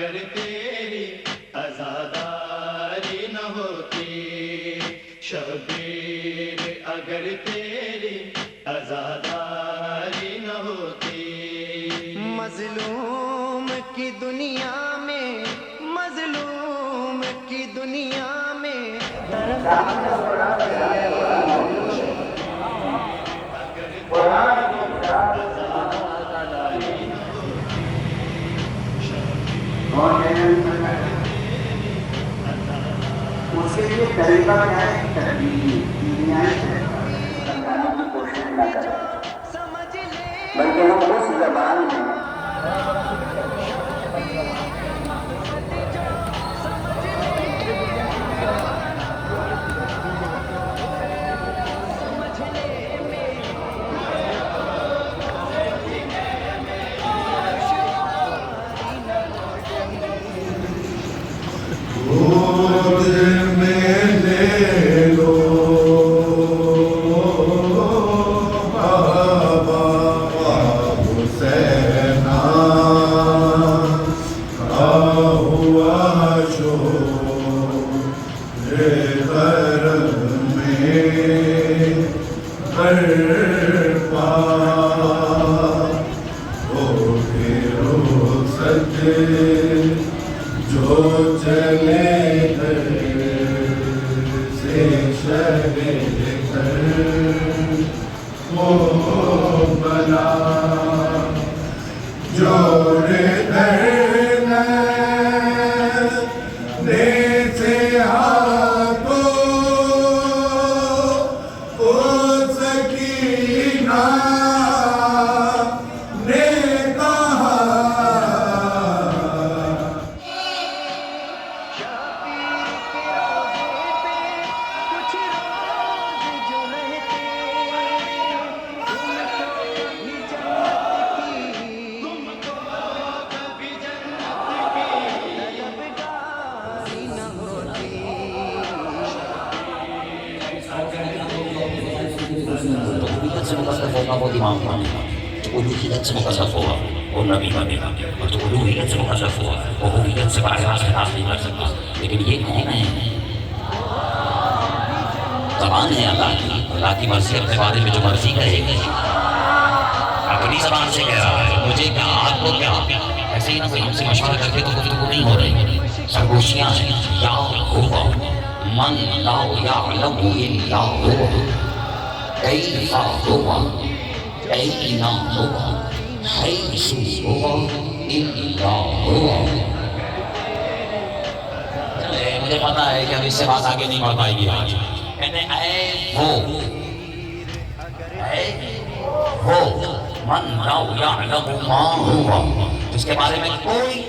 اگر تیری عزاداری نہ ہوتی، شبیر اگر تیری عزاداری نہ ہوتی، مظلوم کی دنیا میں، مظلوم کی دنیا میں اس کے لیے طریقہ کیا ہے؟ تدبیر کیمیائی سمجھانے کی کوشش نہ کریں، بلکہ ہم اس زبان میں جو چلے سے شرے وہ بلا جوڑے درنے سے ہاتھوں او سکینہ ألوهية مكشفوها والنبي بنيها ألوهية مكشفوها وهوية سبعة عشر عشر لیکن یہ کون ہے؟ زبان ہے اللہ کی مرضی اپنے بارے میں جو مرضی کہے گی، اپنی زبان سے کہہ رہا ہے مجھے کیا آپ کو کیا، ایسے ہی نہ کوئی ہم سے مشورہ کر کے تو گفتگو نہیں ہو رہی، سرگوشیاں ہیں یا ہوا من لا یعلم الا هو کیف ہوا أين هو حيث هو إلا هو. مجھے پتا ہے کہ اب اس سے بات آگے نہیں بڑھ پائے گی آج. کہتے ہیں اے وہ من لا یعلم ما هو، جس کے بارے میں کوئی